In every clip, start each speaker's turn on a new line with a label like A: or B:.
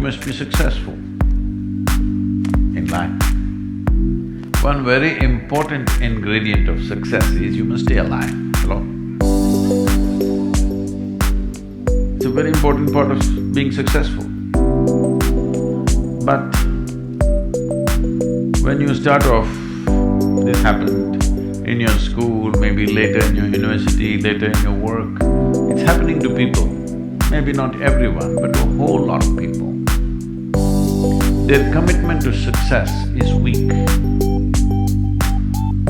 A: you must be successful in life. One very important ingredient of success is you must stay alive. Hello? It's a very important part of being successful. But when you start off, this happened in your school, maybe later in your university, later in your work, it's happening to people. Maybe not everyone, but a whole lot of people. Their commitment to success is weak.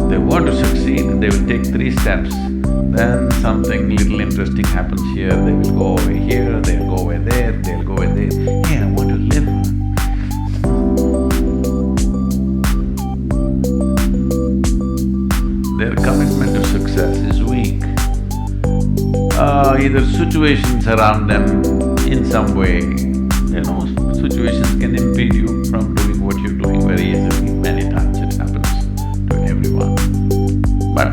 A: They want to succeed, they will take 3 steps, then something little interesting happens here, they will go over here, they'll go over there, they'll go over there. Hey, I want to live. Their commitment to success is weak. Either situations around them in some way, situations can impede you from doing what you're doing very easily. Many times it happens to everyone. But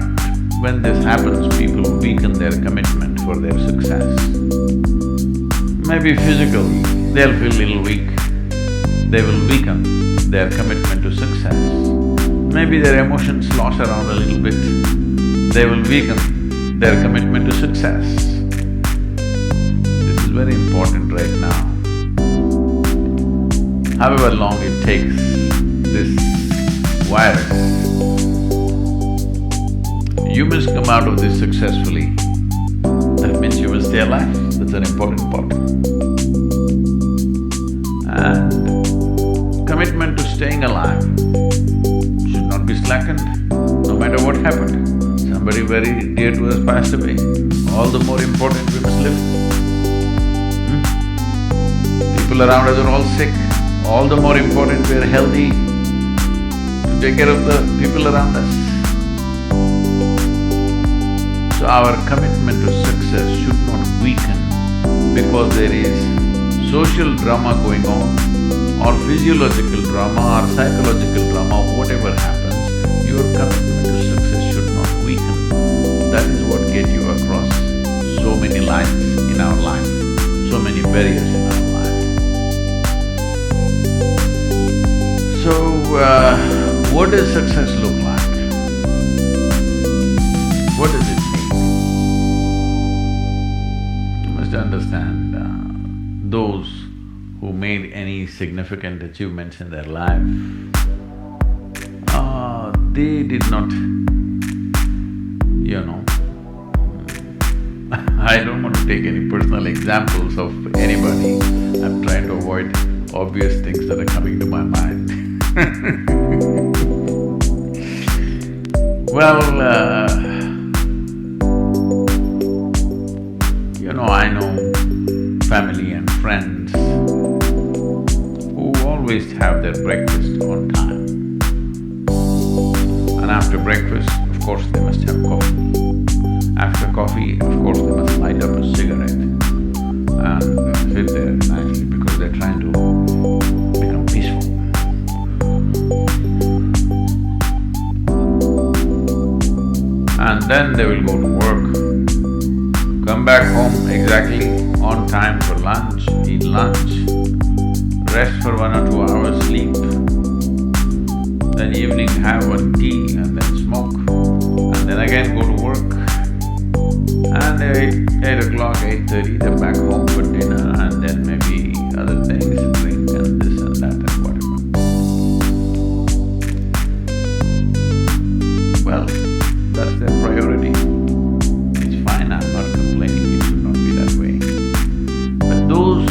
A: when this happens, people weaken their commitment for their success. Maybe physically, they'll feel little weak, they will weaken their commitment to success. Maybe their emotions slosh around a little bit, they will weaken their commitment to success. This is very important right now. However long it takes, this virus, you must come out of this successfully. That means you must stay alive, that's an important part. And commitment to staying alive should not be slackened, no matter what happened. Somebody very dear to us passed away, all the more important we must live. People around us are all sick, all the more important we are healthy to take care of the people around us. So our commitment to success should not weaken because there is social drama going on or physiological drama or psychological drama, whatever happens, your commitment to success should not weaken. That is what gets you across so many lines in our life, so many barriers in our life. So, what does success look like? What does it mean? You must understand, those who made any significant achievements in their life, they did not, I don't want to take any personal examples of anybody, I'm trying to avoid obvious things that are coming to my mind. Well, I know family and friends who always have their breakfast on time. And after breakfast, of course, they must have coffee. After coffee, of course, they must light up a cigarette and sit there nicely because they're trying to become peaceful. And then they will go to work, come back home exactly on time for lunch, eat lunch, rest for 1 or 2 hours, sleep, then evening have one tea and then smoke, and then again go to work. And 8 o'clock, 8:30, they're back home for dinner and then maybe other things, drink and this and that and whatever. Well, that's their priority. It's fine, I'm not complaining, it should not be that way. But those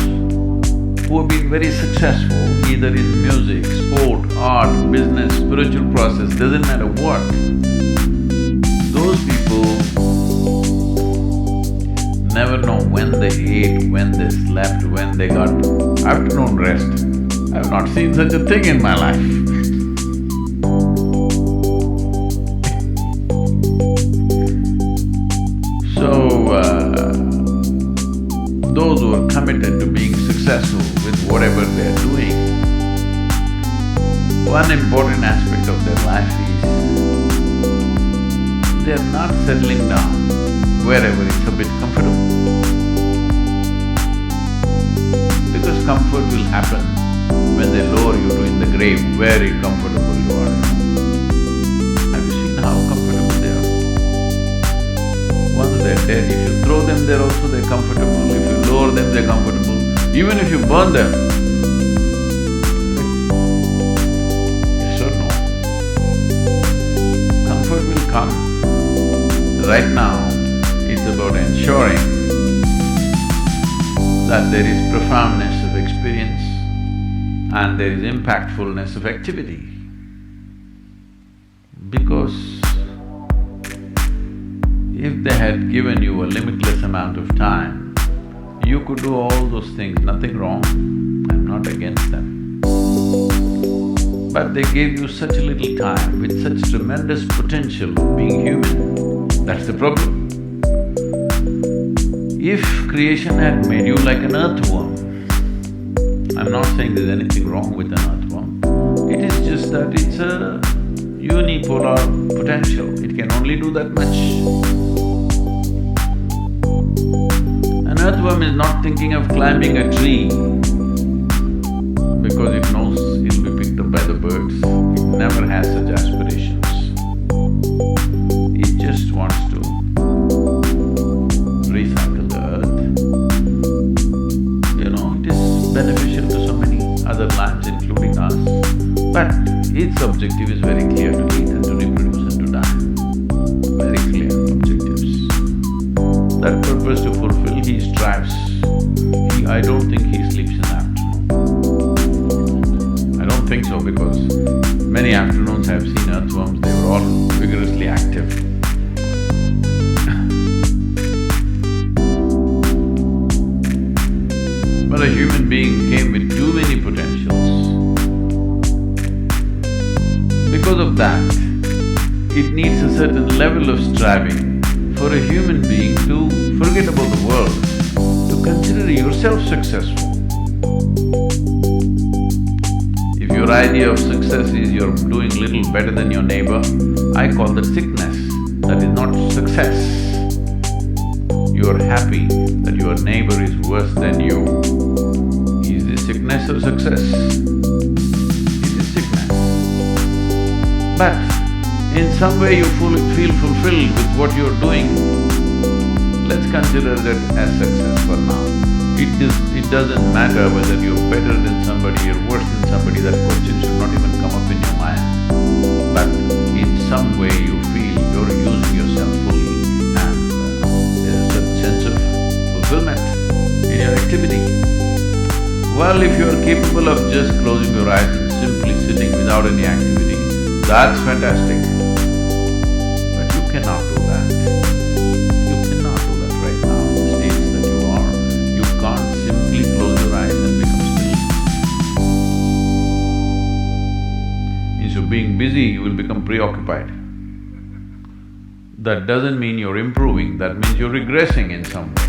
A: who have been very successful, either in music, sport, art, business, spiritual process, doesn't matter what, those people never know when they ate, when they slept, when they got afternoon rest. I've not seen such a thing in my life. So, those who are committed to being successful with whatever they're doing, one important aspect of their life is they're not settling down wherever it's a bit comfortable. Because comfort will happen when they lower you to in the grave, very comfortable you are. Have you seen how comfortable they are? Once they're dead, if you throw them there also they're comfortable, if you lower them they're comfortable, even if you burn them. Yes or no? Comfort will come. Right now, it's about ensuring that there is profoundness of experience and there is impactfulness of activity. Because if they had given you a limitless amount of time, you could do all those things, nothing wrong, I'm not against them. But they gave you such a little time with such tremendous potential of being human, that's the problem. If creation had made you like an earthworm, I'm not saying there's anything wrong with an earthworm, it is just that it's a unipolar potential, it can only do that much. An earthworm is not thinking of climbing a tree because it knows it'll be picked up by the birds, it never has such aspirations. It just wants to recycle the earth. You know, it is beneficial to so many other lands including us, but its objective is very clear, to eat and to reproduce and to die. Very clear objectives. That purpose to fulfill, he strives. I don't think he sleeps in the afternoon. I don't think so because many afternoons I've seen earthworms, they were all vigorously active. But a human being came with too many potentials. Because of that, it needs a certain level of striving for a human being to forget about the world, to consider yourself successful. If your idea of success is you're doing little better than your neighbor, I call that sickness, that is not success. You're happy that your neighbor is worse than you. Is this sickness or success? It is sickness. But in some way you feel fulfilled with what you're doing, let's consider that as success for now. It doesn't matter whether you're better than somebody or worse than somebody, that question should not even come up in your mind. But in some way you feel you're using yourself fully and there's a certain sense of fulfillment in your activity. Well, if you're capable of just closing your eyes and simply sitting without any activity, that's fantastic. But you cannot do that. You cannot do that right now in the states that you are. You can't simply close your eyes and become still. Instead of being busy, you will become preoccupied. That doesn't mean you're improving, that means you're regressing in some way.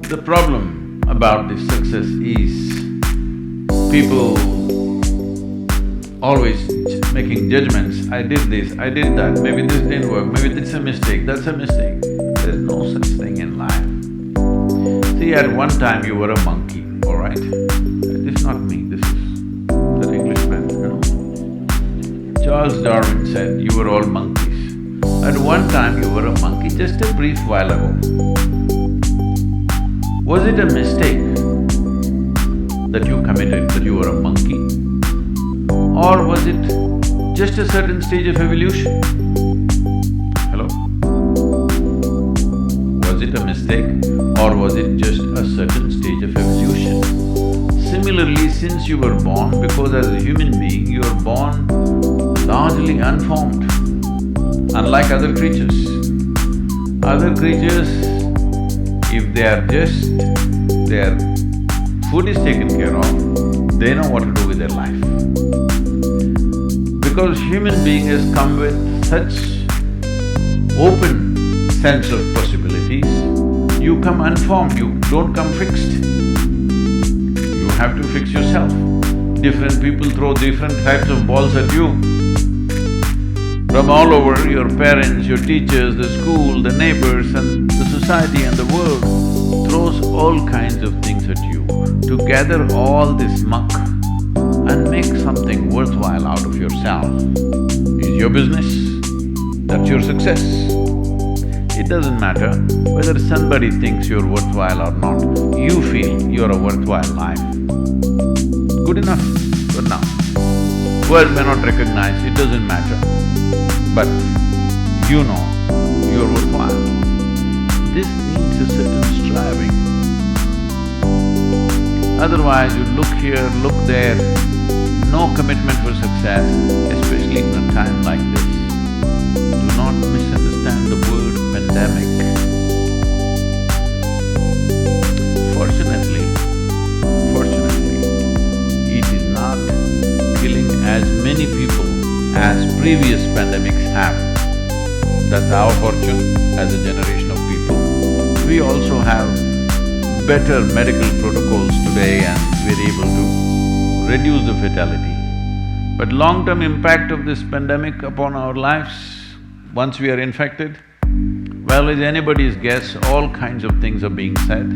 A: The problem about this success is people always making judgments, I did this, I did that, maybe this didn't work, maybe this is a mistake, that's a mistake. There's no such thing in life. See, at one time you were a monkey, all right? This is not me, this is an Englishman, you know. Charles Darwin said, you were all monkeys. At one time you were a monkey, just a brief while ago. Was it a mistake that you committed, that you were a monkey? Or was it just a certain stage of evolution? Hello? Was it a mistake or was it just a certain stage of evolution? Similarly, since you were born, because as a human being you are born largely unformed, unlike other creatures. Other creatures, if they are just… their food is taken care of, they know what to do with their life. Because human being has come with such open sense of possibilities, you come unformed, you don't come fixed. You have to fix yourself. Different people throw different types of balls at you. From all over, your parents, your teachers, the school, the neighbors and the society and the world throws all kinds of things at you to gather all this muck and make something worthwhile out of yourself. Is your business, that's your success. It doesn't matter whether somebody thinks you're worthwhile or not, you feel you're a worthwhile life. Good enough for now. World may not recognize, it doesn't matter, but you know you're worthwhile. This needs a certain striving. Otherwise you look here, look there, no commitment for success, especially in a time like this. Do not misunderstand the word pandemic. Fortunately, it is not killing as many people as previous pandemics have. That's our fortune as a generation of people. We also have better medical protocols today and we're able to reduce the fatality. But long-term impact of this pandemic upon our lives, once we are infected, well, it's anybody's guess, all kinds of things are being said.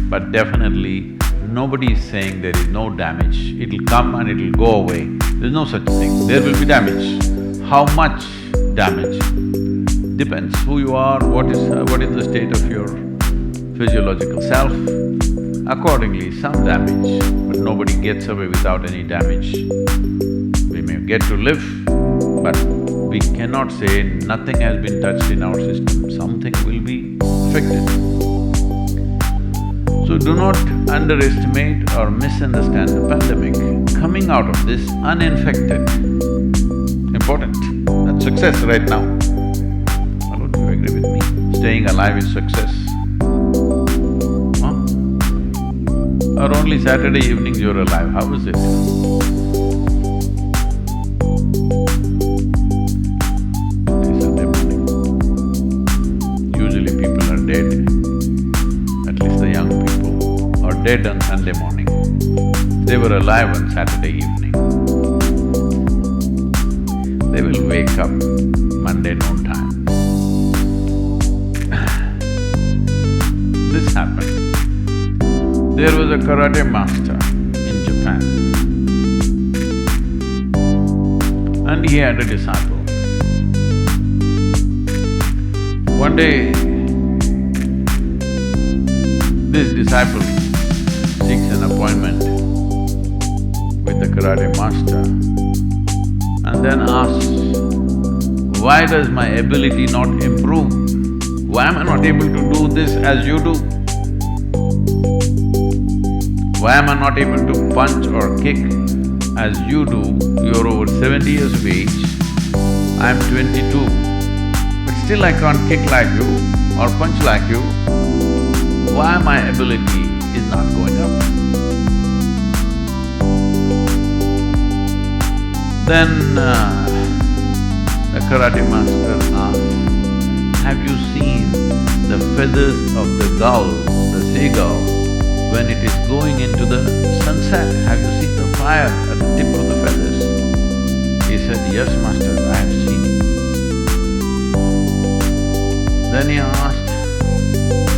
A: But definitely, nobody is saying there is no damage, it'll come and it'll go away. There's no such thing, there will be damage. How much damage? Depends who you are, what is the state of your physiological self. Accordingly, some damage, but nobody gets away without any damage. We may get to live, but we cannot say nothing has been touched in our system, something will be affected. So do not underestimate or misunderstand the pandemic. Coming out of this uninfected, important, that's success right now. I don't know if you agree with me, staying alive is success. Or only Saturday evenings you're alive, how is it? It's Sunday morning. Usually people are dead, at least the young people are dead on Sunday morning. They were alive on Saturday evening. They will wake up Monday noon time. This happened. There was a karate master in Japan and he had a disciple. One day, this disciple seeks an appointment with the karate master and then asks, why does my ability not improve? Why am I not able to do this as you do? Why am I not able to punch or kick as you do? You're over 70 years of age, I'm 22, but still I can't kick like you or punch like you. Why my ability is not going up? Then the karate master asked, have you seen the feathers of the gull, the seagull, when it is going into the sunset? Have you seen the fire at the tip of the feathers? He said, yes, master, I have seen. Then he asked,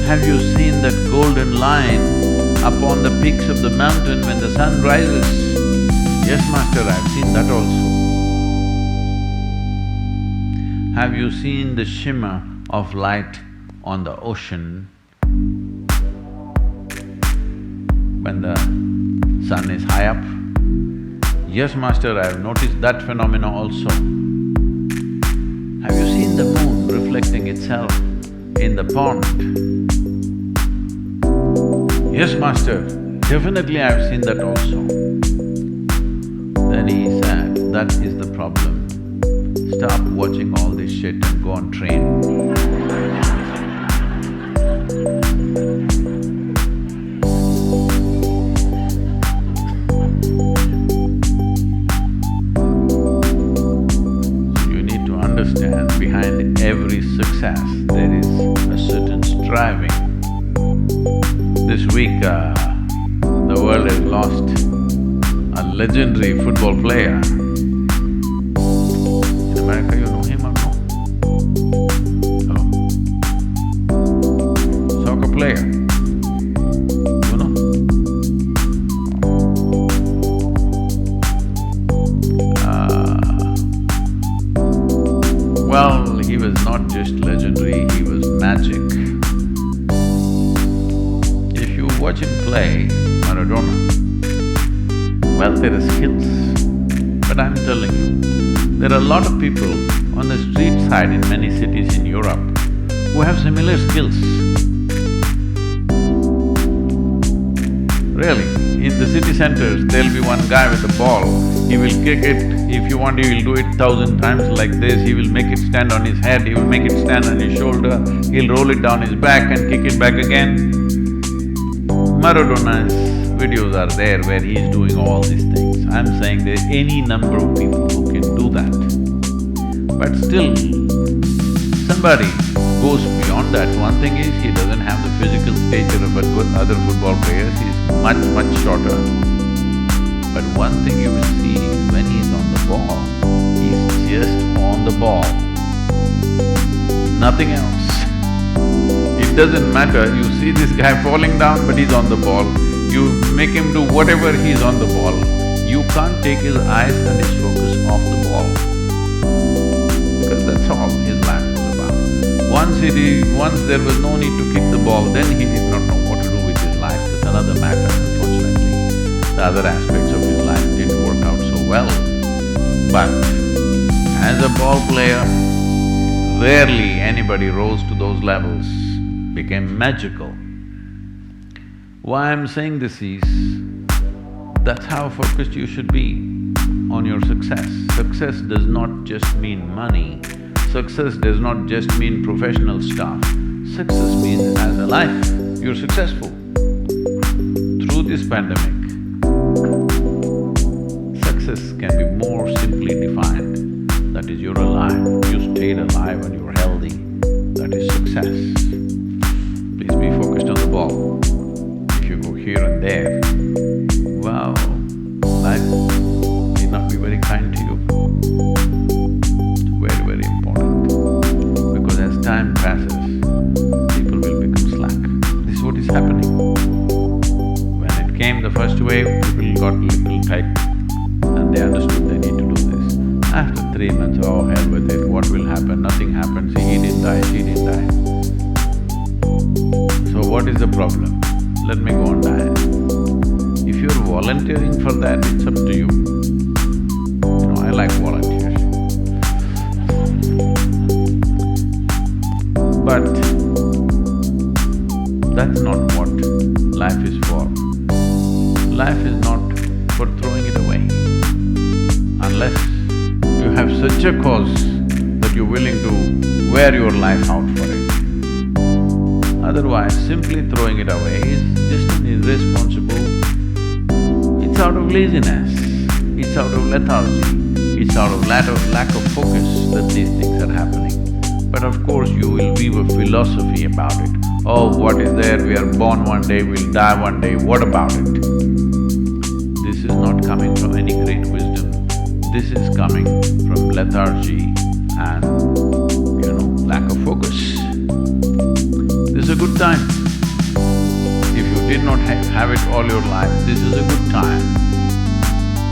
A: have you seen that golden line upon the peaks of the mountain when the sun rises? Yes, master, I have seen that also. Have you seen the shimmer of light on the ocean when the sun is high up? Yes, master, I have noticed that phenomena also. Have you seen the moon reflecting itself in the pond? Yes, master, definitely I have seen that also. Then he said, that is the problem. Stop watching all this shit and go and train. Behind every success, there is a certain striving. This week, the world has lost a legendary football player. America, you know him or no? Hello? Soccer player, you know? Well, he was not just legendary, he was magic. If you watch him play Maradona, well, there are skills, but I'm telling you, there are a lot of people on the street side in many cities in Europe who have similar skills. Really, in the city centers, there'll be one guy with a ball, he will kick it, if you want, he will do it 1,000 times like this, he will make it stand on his head, he will make it stand on his shoulder, he'll roll it down his back and kick it back again. Maradona's videos are there where he is doing all these things. I'm saying there's any number of people who can do that. But still, somebody goes beyond that. One thing is, he doesn't have the physical stature of other football players, he's much, much shorter. But one thing you will see is when he's on the ball, he's just on the ball, nothing else. It doesn't matter, you see this guy falling down but he's on the ball, you make him do whatever he's on the ball, you can't take his eyes and his focus off the ball. Because that's all his life was about. Once there was no need to kick the ball, then he did not know what to do with his life, that's another matter, unfortunately. The other aspects of his life didn't work out so well. But as a ball player, rarely anybody rose to those levels, became magical. Why I'm saying this is, that's how focused you should be on your success. Success does not just mean money, success does not just mean professional stuff. Success means as a life, you're successful. Through this pandemic, success can be more simply defined. That is, you're alive, you stayed alive and you're healthy, that is success. Please be focused on the ball. If you go here and there, well, life may not be very kind to you. It's very, very important. Because as time passes, people will become slack. This is what is happening. When it came the first wave, people got a little tight and they understood they need to do this. After 3 months, oh hell with it, what will happen? Nothing happens, he didn't die, she didn't die. So what is the problem? Let me go and die. If you're volunteering for that, it's up to you. You know, I like volunteers. But that's not what life is for. Life is not for throwing it away. Unless you have such a cause that you're willing to wear your life out for it. Otherwise, simply throwing it away is just an irresponsible… It's out of laziness, it's out of lethargy, it's out of lack of focus that these things are happening. But of course, you will weave a philosophy about it. Oh, what is there? We are born one day, we'll die one day, what about it? This is not coming from any great wisdom. This is coming from lethargy and, lack of focus. This is a good time. If you did not have it all your life, this is a good time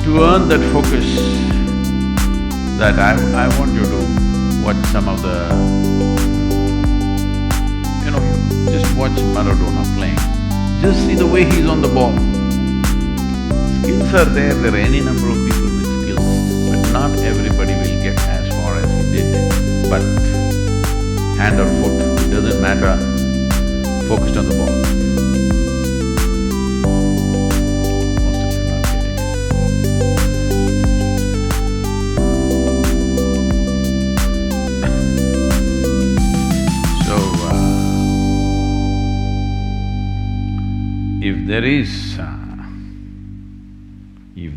A: to earn that focus. That I want you to watch some of the… just watch Maradona playing. Just see the way he's on the ball. Skills are there are any number of people with skills, but not everybody will get as far as he did. But hand or foot, it doesn't matter, focused on the ball. Most of you are not getting it. So, if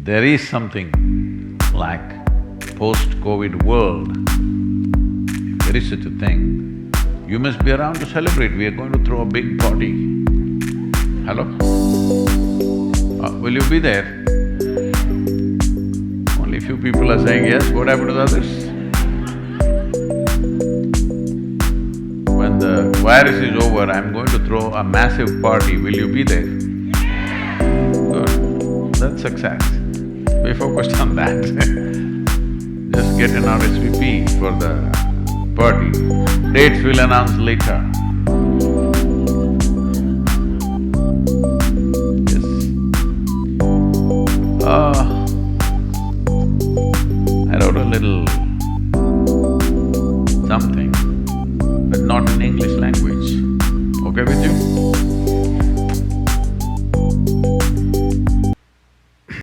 A: there is something like post-COVID world, if there is such a thing, you must be around to celebrate. We are going to throw a big party. Hello? Will you be there? Only few people are saying yes, what happened to the others? virus is over, I'm going to throw a massive party, will you be there? Good, that's success. Be focused on that Just get an RSVP for the party. Dates we'll announce later. Yes. I wrote a little something, but not in English language. Okay with you?